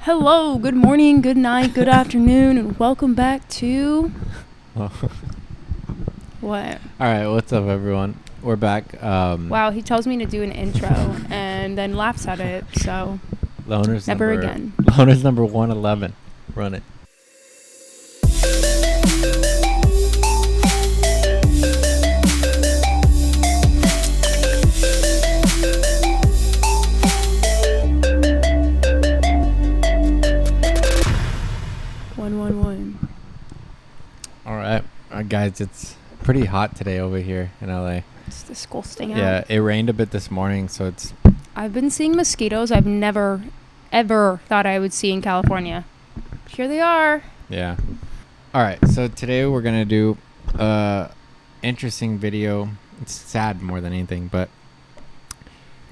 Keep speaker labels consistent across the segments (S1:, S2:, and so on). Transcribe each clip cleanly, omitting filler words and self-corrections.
S1: Hello, good morning, good night, good afternoon, and welcome back to... What?
S2: Alright, what's up, everyone? We're back.
S1: Wow, he tells me to do an intro and then laughs at it, so...
S2: Loner's
S1: Never again.
S2: Loner's number 111. Run it. Alright, guys, it's pretty hot today over here in LA.
S1: It's disgusting out.
S2: Yeah, it rained a bit this morning, so it's...
S1: I've been seeing mosquitoes I've never, ever thought I would see in California. Here they are.
S2: Yeah. Alright, so today we're gonna do a interesting video. It's sad more than anything, but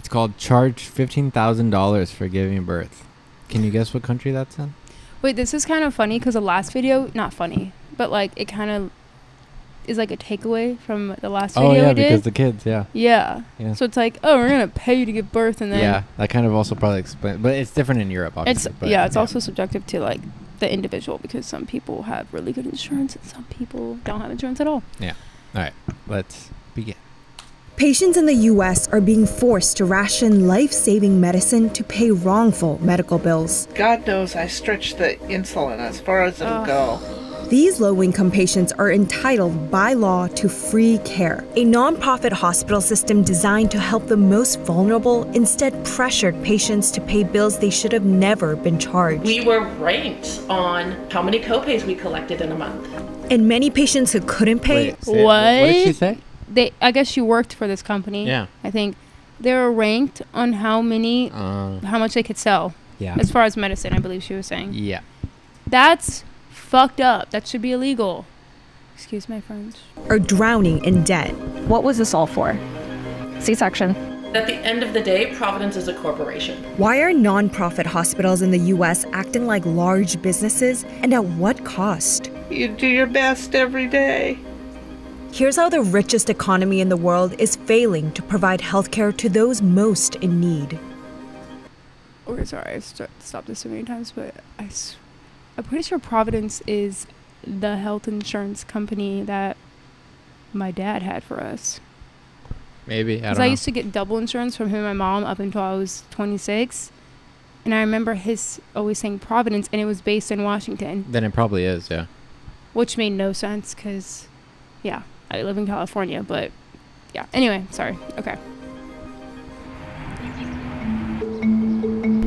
S2: it's called Charge $15,000 for Giving Birth. Can you guess what country that's in?
S1: Wait, this is kind of funny because the last video, not funny, but like it kind of is like a takeaway from the last video
S2: Oh, yeah,
S1: we did.
S2: because the kids, yeah.
S1: Yeah. So it's like, oh, we're going to pay you to give birth and then...
S2: Yeah, that kind of also probably explains... But it's different in Europe, obviously.
S1: It's also subjective to like the individual because some people have really good insurance and some people don't have insurance at all.
S2: Yeah. All right, let's begin.
S3: Patients in the U.S. are being forced to ration life-saving medicine to pay wrongful medical bills.
S4: God knows I stretch the insulin as far as it'll go.
S3: These low-income patients are entitled by law to free care. A nonprofit hospital system designed to help the most vulnerable instead pressured patients to pay bills they should have never been charged.
S5: We were ranked on how many copays we collected in a month.
S3: And many patients who couldn't pay...
S2: Wait, what did she say?
S1: I guess she worked for this company.
S2: Yeah.
S1: I think they were ranked on how much they could sell.
S2: Yeah.
S1: As far as medicine, I believe she was saying.
S2: Yeah.
S1: That's fucked up. That should be illegal. Excuse my French.
S3: Are drowning in debt.
S6: What was this all for? C-section.
S5: At the end of the day, Providence is a corporation.
S3: Why are nonprofit hospitals in the U.S. acting like large businesses, and at what cost?
S4: You do your best every day.
S3: Here's how the richest economy in the world is failing to provide healthcare to those most in need.
S1: Okay, sorry, I've stopped this so many times, but I'm pretty sure Providence is the health insurance company that my dad had for us.
S2: Maybe, I don't
S1: Because
S2: know.
S1: I used to get double insurance from him and my mom up until I was 26. And I remember his always saying Providence, and it was based in Washington.
S2: Then it probably is, yeah.
S1: Which made no sense because, yeah, I live in California, but yeah. Anyway, sorry. Okay.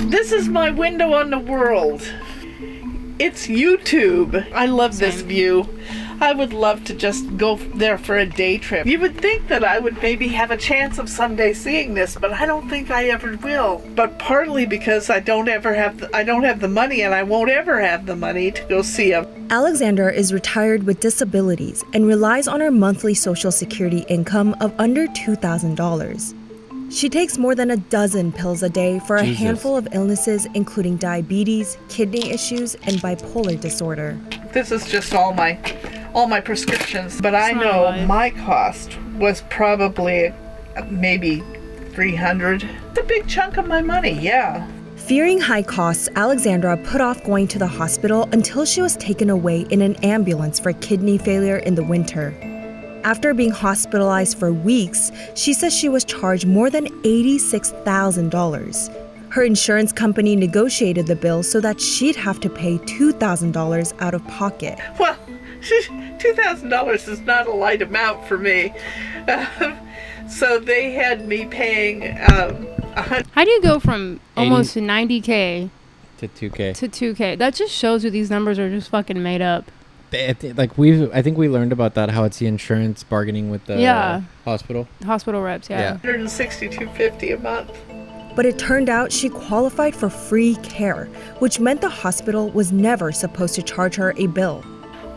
S4: This is my window on the world. It's YouTube. I love this view. I would love to just go there for a day trip. You would think that I would maybe have a chance of someday seeing this, but I don't think I ever will. But partly because I don't have the money, and I won't ever have the money to go see them.
S3: Alexandra is retired with disabilities and relies on her monthly Social Security income of under $2,000. She takes more than a dozen pills a day for a handful of illnesses, including diabetes, kidney issues, and bipolar disorder.
S4: This is just all my prescriptions, but I know my cost was probably maybe $300. It's a big chunk of my money, yeah.
S3: Fearing high costs, Alexandra put off going to the hospital until she was taken away in an ambulance for kidney failure in the winter. After being hospitalized for weeks, she says she was charged more than $86,000. Her insurance company negotiated the bill so that she'd have to pay $2,000 out of pocket.
S4: Well, $2,000 is not a light amount for me. So they had me paying
S1: How do you go from almost 90K
S2: to 2K.
S1: to 2K? That just shows you these numbers are just fucking made up.
S2: I think we learned about that, how it's the insurance bargaining with the hospital.
S1: Hospital reps, yeah.
S4: $162.50 a month.
S3: But it turned out she qualified for free care, which meant the hospital was never supposed to charge her a bill.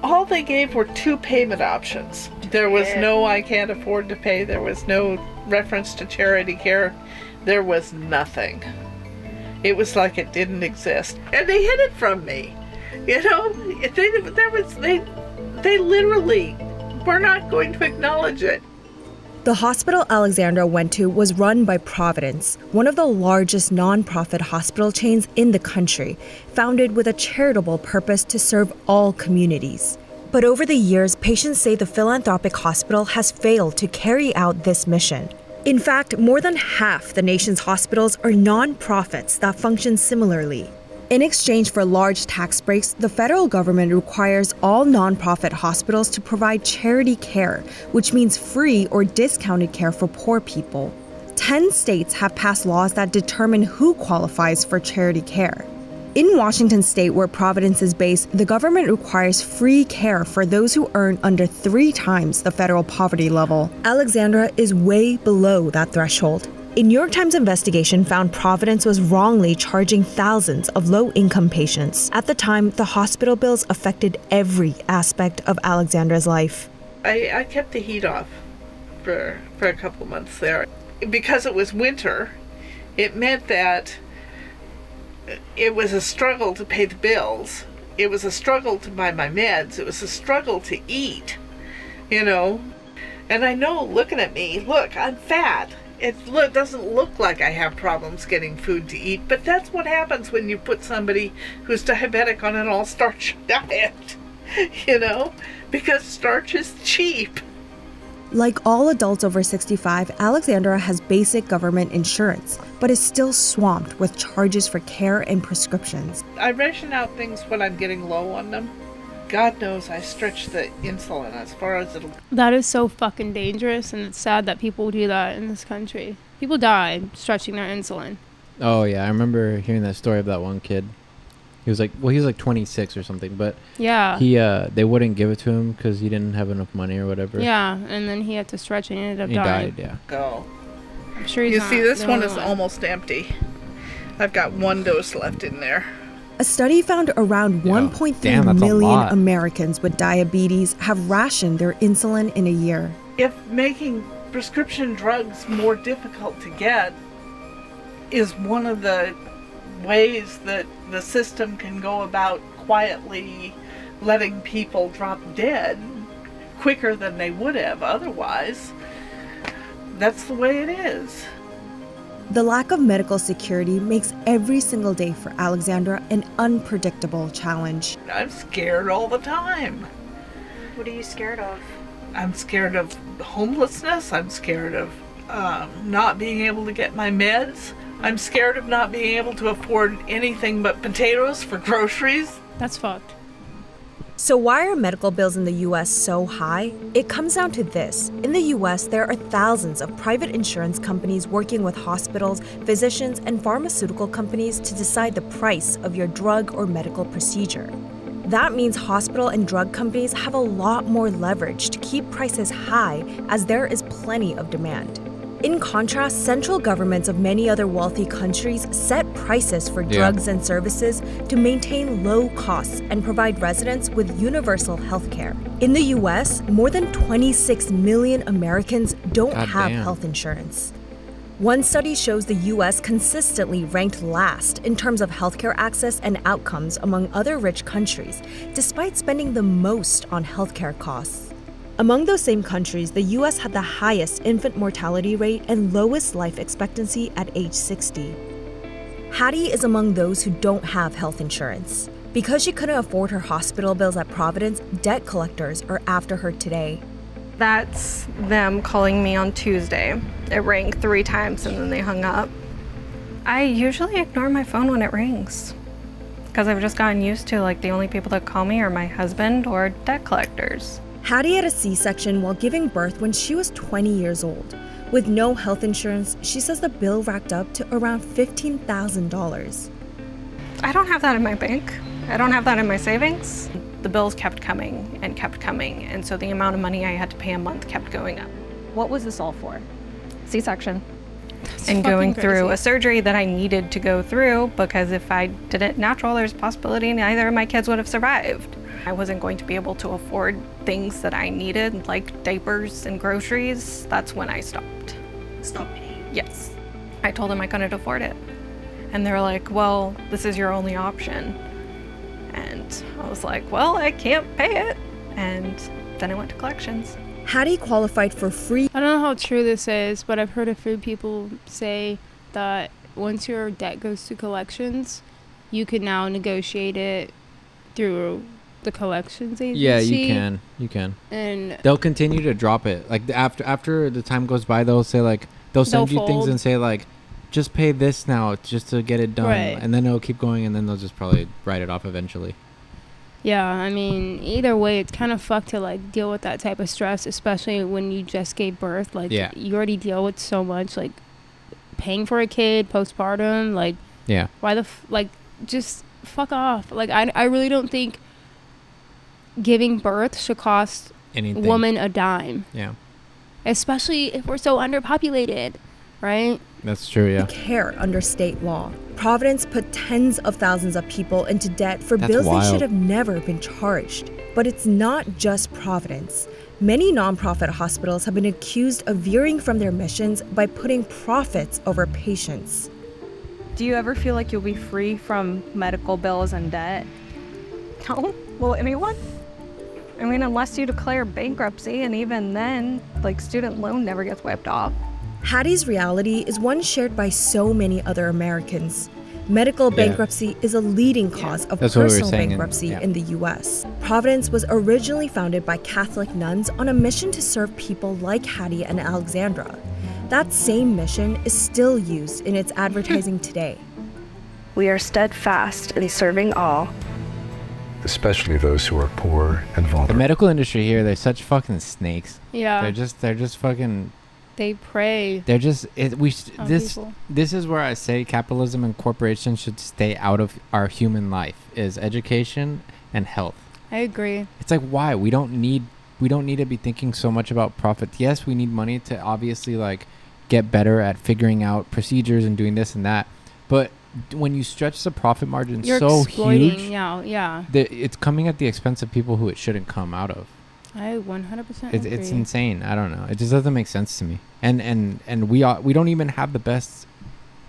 S4: All they gave were 2 payment options. There was no I can't afford to pay. There was no reference to charity care. There was nothing. It was like it didn't exist. And they hid it from me. You know, they literally were not going to acknowledge it.
S3: The hospital Alexandra went to was run by Providence, one of the largest nonprofit hospital chains in the country, founded with a charitable purpose to serve all communities. But over the years, patients say the philanthropic hospital has failed to carry out this mission. In fact, more than half the nation's hospitals are nonprofits that function similarly. In exchange for large tax breaks, the federal government requires all nonprofit hospitals to provide charity care, which means free or discounted care for poor people. 10 states have passed laws that determine who qualifies for charity care. In Washington state, where Providence is based, the government requires free care for those who earn under 3 times the federal poverty level. Alexandra is way below that threshold. A New York Times investigation found Providence was wrongly charging thousands of low-income patients. At the time, the hospital bills affected every aspect of Alexandra's life.
S4: I kept the heat off for a couple of months there. Because it was winter, it meant that it was a struggle to pay the bills. It was a struggle to buy my meds. It was a struggle to eat, you know. And I know, looking at me, look, I'm fat. It doesn't look like I have problems getting food to eat, but that's what happens when you put somebody who's diabetic on an all-starch diet, you know, because starch is cheap.
S3: Like all adults over 65, Alexandra has basic government insurance, but is still swamped with charges for care and prescriptions.
S4: I ration out things when I'm getting low on them. God knows I stretch the insulin as far as it'll...
S1: That is so fucking dangerous, and it's sad that people do that in this country. People die stretching their insulin.
S2: Oh, yeah. I remember hearing that story of that one kid. He was like 26 or something, but
S1: Yeah.
S2: they wouldn't give it to him because he didn't have enough money or whatever.
S1: Yeah, and then he had to stretch and he ended up
S2: He
S1: dying.
S2: died, yeah.
S4: go.
S1: I'm sure he's
S4: You
S1: not
S4: see, this
S1: the
S4: one
S1: only
S4: is almost empty. I've got 1 dose left in there.
S3: A study found around
S2: Yo,
S3: 1.3
S2: damn, that's a
S3: million
S2: lot.
S3: Americans with diabetes have rationed their insulin in a year.
S4: If making prescription drugs more difficult to get is one of the ways that the system can go about quietly letting people drop dead quicker than they would have otherwise, that's the way it is.
S3: The lack of medical security makes every single day for Alexandra an unpredictable challenge.
S4: I'm scared all the time.
S7: What are you scared of?
S4: I'm scared of homelessness. I'm scared of not being able to get my meds. I'm scared of not being able to afford anything but potatoes for groceries.
S1: That's fucked.
S3: So why are medical bills in the US so high? It comes down to this. In the US, there are thousands of private insurance companies working with hospitals, physicians, and pharmaceutical companies to decide the price of your drug or medical procedure. That means hospital and drug companies have a lot more leverage to keep prices high as there is plenty of demand. In contrast, central governments of many other wealthy countries set prices for drugs and services to maintain low costs and provide residents with universal health care. In the US, more than 26 million Americans don't have
S2: Goddamn.
S3: health insurance. One study shows the US consistently ranked last in terms of healthcare access and outcomes among other rich countries, despite spending the most on healthcare costs. Among those same countries, the US had the highest infant mortality rate and lowest life expectancy at age 60. Hattie is among those who don't have health insurance. Because she couldn't afford her hospital bills at Providence, debt collectors are after her today.
S7: That's them calling me on Tuesday. It rang 3 times and then they hung up. I usually ignore my phone when it rings because I've just gotten used to the only people that call me are my husband or debt collectors.
S3: Hattie had a C-section while giving birth when she was 20 years old. With no health insurance, she says the bill racked up to around $15,000.
S7: I don't have that in my bank. I don't have that in my savings. The bills kept coming, and so the amount of money I had to pay a month kept going up.
S6: What was this all for? C-section.
S7: And going
S1: fucking
S7: through
S1: crazy.
S7: a surgery that I needed to go through because if I did it natural, there's a possibility neither of my kids would have survived. I wasn't going to be able to afford things that I needed, like diapers and groceries. That's when I stopped.
S3: Stop paying.
S7: Yes. I told them I couldn't afford it. And they were like, well, this is your only option. And I was like, well, I can't pay it. And then I went to collections.
S3: Hattie qualified for free
S1: I don't know how true this is, but I've heard a few people say that once your debt goes to collections, you can now negotiate it through the collections agency.
S2: Yeah, you can.
S1: And
S2: They'll continue to drop it. Like after the time goes by, they'll say like they'll send
S1: They'll
S2: you things
S1: fold.
S2: and say like, just pay this now just to get it done,
S1: Right.
S2: and then it'll keep going, and then they'll just probably write it off eventually.
S1: yeah, I mean, either way, it's kind of fucked to like deal with that type of stress, especially when you just gave birth. Like,
S2: Yeah.
S1: you already deal with so much, like paying for a kid, postpartum. Like,
S2: Yeah.
S1: why like, just fuck off. Like, I really don't think giving birth should cost
S2: Anything.
S1: woman a dime,
S2: Yeah.
S1: especially if we're so underpopulated, right?
S2: That's true. Yeah.
S3: care under state law. Providence put tens of thousands of people into debt for
S2: That's
S3: bills they
S2: wild.
S3: should have never been charged. But it's not just Providence. Many nonprofit hospitals have been accused of veering from their missions by putting profits over patients.
S6: Do you ever feel like you'll be free from medical bills and debt?
S7: No? Will anyone? I mean, unless you declare bankruptcy, and even then, like, student loan never gets wiped off.
S3: Hattie's reality is one shared by so many other Americans. Medical
S2: Yeah.
S3: bankruptcy is a leading cause of
S2: That's what we were
S3: personal
S2: saying
S3: bankruptcy
S2: yeah.
S3: in the US. Providence was originally founded by Catholic nuns on a mission to serve people like Hattie and Alexandra. That same mission is still used in its advertising today.
S8: We are steadfast in serving all,
S9: especially those who are poor and
S2: The
S9: vulnerable.
S2: medical industry here, they're such fucking snakes.
S1: Yeah,
S2: They're just fucking.
S1: they prey
S2: They're just
S1: on people.
S2: This is where I say capitalism and corporations should stay out of our human life, is education and health.
S1: I agree.
S2: It's like, why? We don't need to be thinking so much about profit. Yes, we need money to obviously like get better at figuring out procedures and doing this and that. But when you stretch the profit margin
S1: You're
S2: so
S1: exploiting.
S2: huge,
S1: Yeah.
S2: it's coming at the expense of people who it shouldn't come out of.
S1: I 100%
S2: It's
S1: agree.
S2: insane. I don't know. It just doesn't make sense to me. And we don't even have the best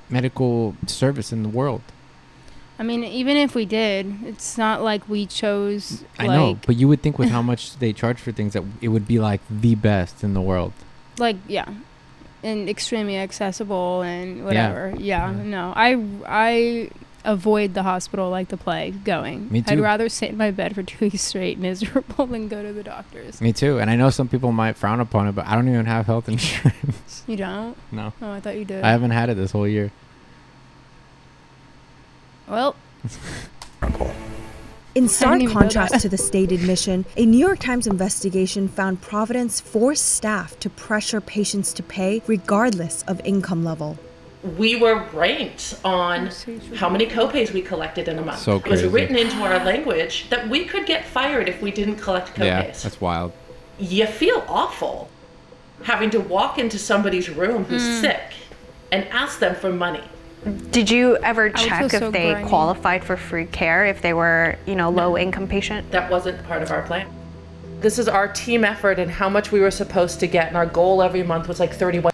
S2: medical service in the world.
S1: I mean, even if we did, it's not like we chose.
S2: I know, but you would think with how much they charge for things that it would be like the best in the world.
S1: Like, yeah, and extremely accessible and whatever. Yeah,
S2: Yeah.
S1: no, I avoid the hospital like the plague. Going.
S2: Me
S1: I'd
S2: too.
S1: rather sit in my bed for 2 weeks straight, miserable, than go to the doctors.
S2: Me too. And I know some people might frown upon it, but I don't even have health insurance.
S1: You don't?
S2: No.
S1: Oh, I thought you did.
S2: I haven't had it this whole year.
S1: Well,
S3: In
S1: I
S3: stark
S1: didn't even know
S3: contrast
S1: that.
S3: to the stated mission, a New York Times investigation found Providence forced staff to pressure patients to pay regardless of income level.
S5: We were ranked on how many copays we collected in a month.
S2: So
S5: It was
S2: crazy.
S5: written into our language that we could get fired if we didn't collect copays.
S2: Yeah, that's wild.
S5: You feel awful having to walk into somebody's room who's sick and ask them for money.
S8: Did you ever
S1: would
S8: check
S1: feel
S8: if
S1: so
S8: they
S1: grimy.
S8: qualified for free care, if they were, low income patient?
S5: That wasn't part of our plan. This is our team effort and how much we were supposed to get, and our goal every month was like 31.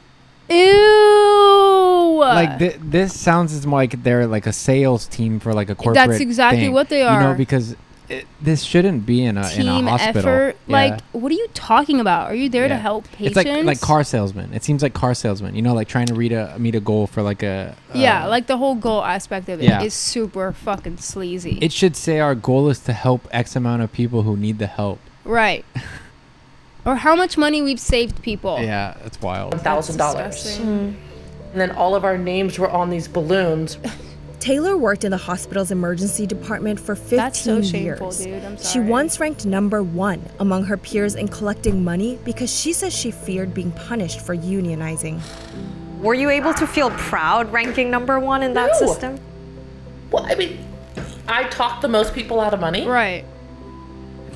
S1: ew.
S2: Like this sounds as like they're like a sales team for like a corporate.
S1: That's exactly
S2: thing,
S1: what they
S2: You know,
S1: are.
S2: because this shouldn't be in a
S1: Team
S2: hospital.
S1: effort.
S2: Yeah.
S1: Like, what are you talking about? Are you there to
S2: Yeah.
S1: help
S2: It's
S1: patients?
S2: like car salesman. It seems like car salesman. You know, like trying to meet a goal for like a.
S1: Yeah, like the whole goal aspect of it
S2: Yeah.
S1: is super fucking sleazy.
S2: It should say our goal is to help X amount of people who need the help.
S1: Right. Or how much money we've saved people.
S2: Yeah, that's wild.
S5: $1,000.
S1: Disgusting.
S5: And then all of our names were on these balloons.
S3: Taylor worked in the hospital's emergency department for 15
S1: That's so shameful,
S3: years.
S1: dude. I'm
S3: She
S1: sorry.
S3: once ranked number 1 among her peers in collecting money because she says she feared being punished for unionizing.
S8: Were you able to feel proud ranking number 1 in that
S5: No.
S8: system?
S5: Well, I mean, I talked the most people out of money.
S1: Right.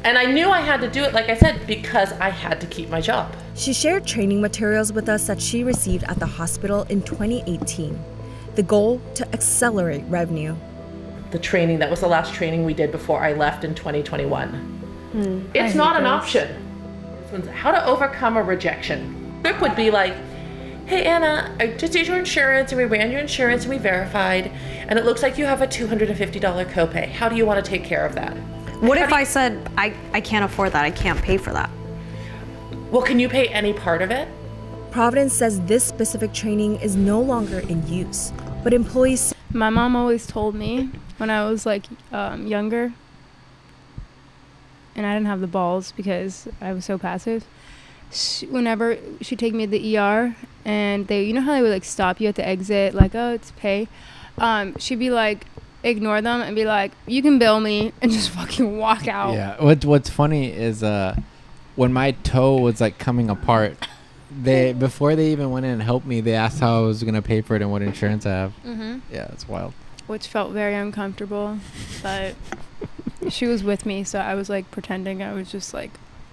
S5: And I knew I had to do it, like I said, because I had to keep my job.
S3: She shared training materials with us that she received at the hospital in 2018. The goal to accelerate revenue.
S5: The training, that was the last training we did before I left in 2021. It's not an option. This one's how to overcome a rejection. Script would be like, hey Anna, I just did your insurance and we ran your insurance and we verified, and it looks like you have a $250 copay. How do you want to take care of that?
S8: What if I said, I can't afford that, I can't pay for that?
S5: Well, can you pay any part of it?
S3: Providence says this specific training is no longer in use, but employees.
S1: My mom always told me when I was like younger, and I didn't have the balls because I was so passive. Whenever she'd take me to the ER, and they, you know how they would like stop you at the exit, like, oh, it's pay. She'd be like, ignore them and be like, you can bill me, and just fucking walk out.
S2: Yeah. What's funny is when my toe was like coming apart, before they even went in and helped me, they asked how I was gonna pay for it and what insurance I have. Yeah, it's wild.
S1: Which felt very uncomfortable, but she was with me, so I was like pretending I was just like,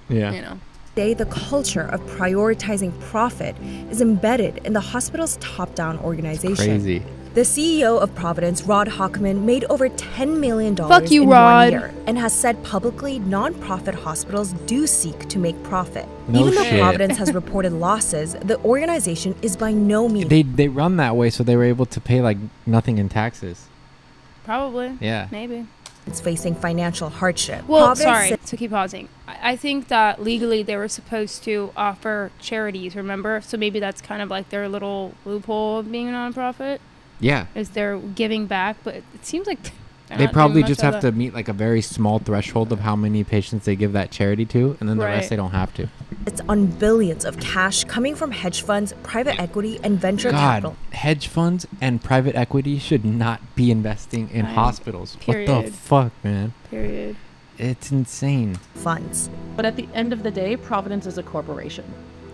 S2: Yeah.
S1: you know.
S3: Today, the culture of prioritizing profit is embedded in the hospital's top-down organization.
S2: Crazy.
S3: The CEO of Providence, Rod Hockman, made over $10 million
S1: Fuck you,
S3: in
S1: Rod.
S3: 1 year and has said publicly nonprofit hospitals do seek to make profit.
S2: No
S3: Even though
S2: shit.
S3: Providence has reported losses, the organization is by no means.
S2: They run that way so they were able to pay like nothing in taxes.
S1: Probably.
S2: Yeah.
S1: Maybe.
S3: It's facing financial hardship.
S1: Well,
S3: Providence
S1: sorry
S3: said-
S1: to keep pausing. I think that legally they were supposed to offer charities, remember? So maybe that's kind of like their little loophole of being a nonprofit,
S2: Yeah.
S1: is they're giving back. But it seems like they're
S2: They
S1: not
S2: probably
S1: doing much
S2: just
S1: of
S2: have to meet like a very small threshold of how many patients they give that charity to, and then the
S1: Right.
S2: rest they don't have to.
S3: It's on billions of cash coming from hedge funds, private equity, and venture
S2: God,
S3: capital.
S2: hedge funds and private equity should not be investing in
S1: Right.
S2: hospitals. What the
S1: Period.
S2: fuck, man?
S1: Period.
S2: It's insane.
S3: Funds.
S5: But at the end of the day, Providence is a corporation.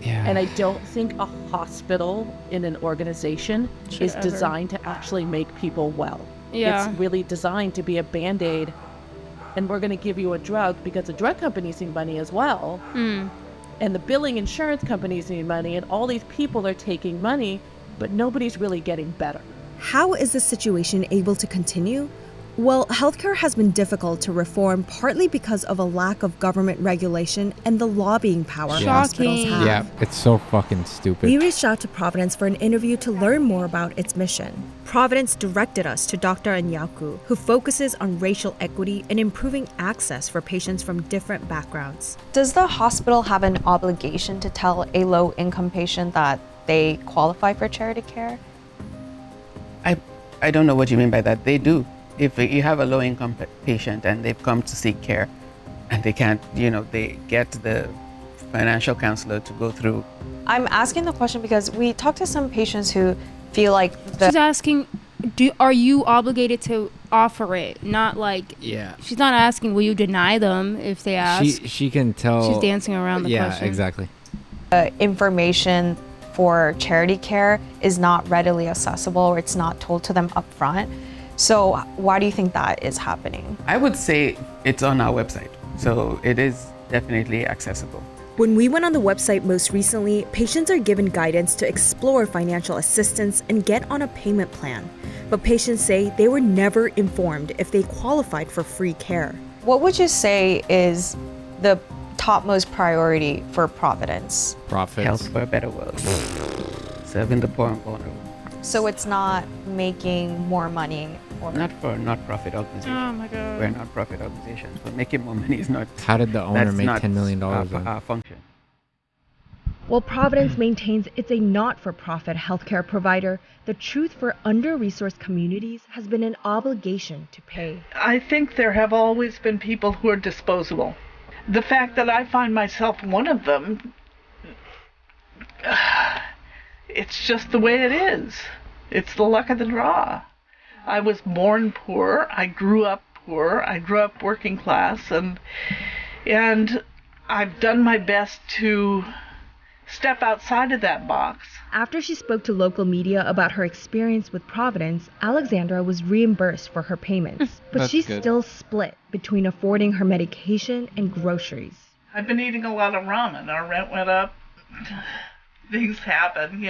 S2: Yeah.
S5: And I don't think a hospital in an organization
S1: Should
S5: is
S1: ever.
S5: designed to actually make people well.
S1: Yeah.
S5: It's really designed to be a band-aid, and we're going to give you a drug because the drug companies need money as well. And the billing insurance companies need money, and all these people are taking money, but nobody's really getting better.
S3: How is this situation able to continue? Well, healthcare has been difficult to reform partly because of a lack of government regulation and the lobbying power hospitals
S1: Shocking.
S3: have.
S2: Yeah, it's so fucking stupid.
S3: We reached out to Providence for an interview to learn more about its mission. Providence directed us to Dr. Anyaku, who focuses on racial equity and improving access for patients from different backgrounds.
S8: Does the hospital have an obligation to tell a low-income patient that they qualify for charity care?
S10: I don't know what you mean by that. They do. If you have a low-income patient and they've come to seek care and they can't, they get the financial counselor to go through.
S8: I'm asking the question because we talked to some patients who feel like
S1: She's asking, are you obligated to offer it? Not like,
S2: Yeah.
S1: she's not asking, will you deny them if they ask?
S2: She can tell.
S1: She's dancing around the question.
S2: Yeah, exactly.
S8: information for charity care is not readily accessible or it's not told to them up front. So why do you think that is happening?
S10: I would say it's on our website, so it is definitely accessible.
S3: When we went on the website most recently, patients are given guidance to explore financial assistance and get on a payment plan. But patients say they were never informed if they qualified for free care.
S8: What would you say is the topmost priority for Providence?
S2: Profits.
S10: Health for a better world. Serving the poor and vulnerable.
S8: So it's not making more money or
S10: Not for a not-profit organization.
S1: Oh my God.
S10: We're a not-profit organization, so making more money is not.
S2: How did the owner
S10: that's
S2: make
S10: not
S2: $10 million?
S10: Our function.
S3: While Providence maintains it's a not-for-profit healthcare provider, the truth for under-resourced communities has been an obligation to pay.
S4: I think there have always been people who are disposable. The fact that I find myself one of them, it's just the way it is. It's the luck of the draw. I was born poor. I grew up poor. I grew up working class, and I've done my best to step outside of that box.
S3: After she spoke to local media about her experience with Providence, Alexandra was reimbursed for her payments, but
S2: That's
S3: she's
S2: good.
S3: still split between affording her medication and groceries.
S4: I've been eating a lot of ramen. Our rent went up. Things happen,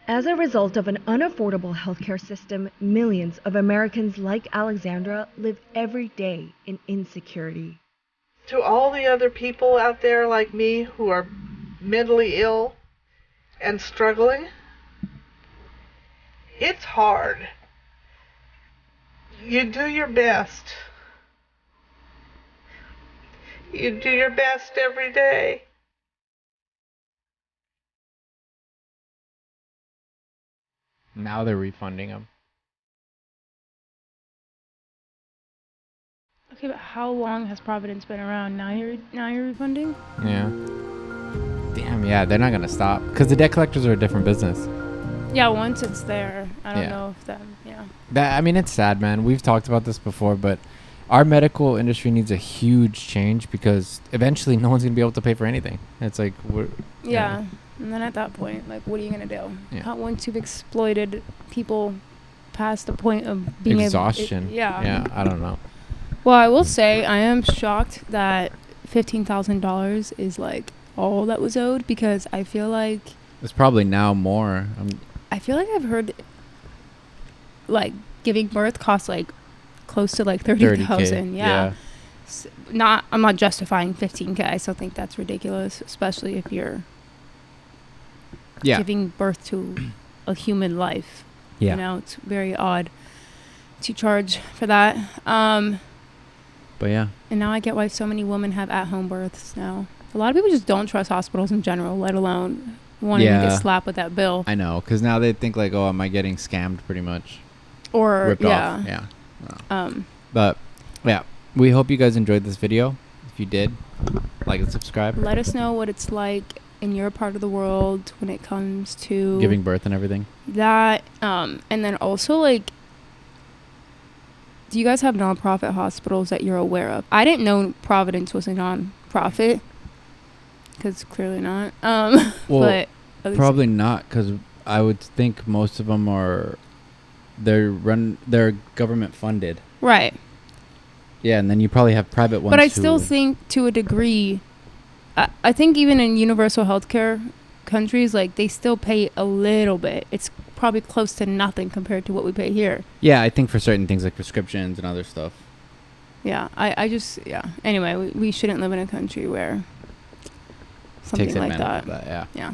S3: As a result of an unaffordable healthcare system, millions of Americans like Alexandra live every day in insecurity.
S4: To all the other people out there like me who are mentally ill and struggling, it's hard. You do your best. You do your best every day.
S2: Now they're refunding them.
S1: Okay, but how long has Providence been around? Now you're refunding?
S2: Yeah. Damn, yeah, they're not gonna stop because the debt collectors are a different business.
S1: Yeah, once it's there, I don't
S2: Yeah.
S1: know if that. Yeah.
S2: That, I mean, it's sad, man. We've talked about this before, but our medical industry needs a huge change because eventually no one's gonna be able to pay for anything. It's like we're
S1: Yeah. And then at that point, like, what are you gonna do?
S2: Yeah.
S1: Once you've exploited people past the point of being
S2: exhaustion.
S1: Yeah.
S2: Yeah, I don't know.
S1: Well, I will say I am shocked that $15,000 is like all that was owed because I feel like
S2: It's probably now more.
S1: I've heard like giving birth costs like close to like 30,000. Yeah. I'm not justifying 15K. I still think that's ridiculous, especially if you're
S2: Yeah.
S1: giving birth to a human life.
S2: Yeah.
S1: You know, it's very odd to charge for that.
S2: But yeah.
S1: And now I get why so many women have at-home births now. A lot of people just don't trust hospitals in general, let alone wanting to
S2: Yeah.
S1: get slapped with that bill.
S2: I know, because now they think like, oh, am I getting scammed pretty much?
S1: Or,
S2: ripped
S1: yeah.
S2: off. Yeah. But yeah, we hope you guys enjoyed this video. If you did, like and subscribe.
S1: Let us know what it's like in your part of the world when it comes to
S2: Giving birth and everything.
S1: that. And then also, like, do you guys have nonprofit hospitals that you're aware of? I didn't know Providence was a nonprofit, because clearly not.
S2: Well,
S1: but at least
S2: probably not, because I would think most of them they're government funded.
S1: right.
S2: Yeah, and then you probably have private ones.
S1: But I still think, to a degree, I think even in universal healthcare countries, like, they still pay a little bit. It's probably close to nothing compared to what we pay here.
S2: Yeah, I think for certain things like prescriptions and other stuff.
S1: Yeah, I just, yeah. Anyway, we shouldn't live in a country where something
S2: Takes
S1: like
S2: advantage
S1: that.
S2: of that. Yeah.
S1: Yeah.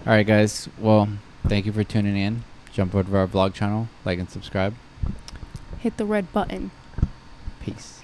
S2: All right, guys. Well, thank you for tuning in. Jump over to our vlog channel, like and subscribe.
S1: Hit the red button.
S2: Peace.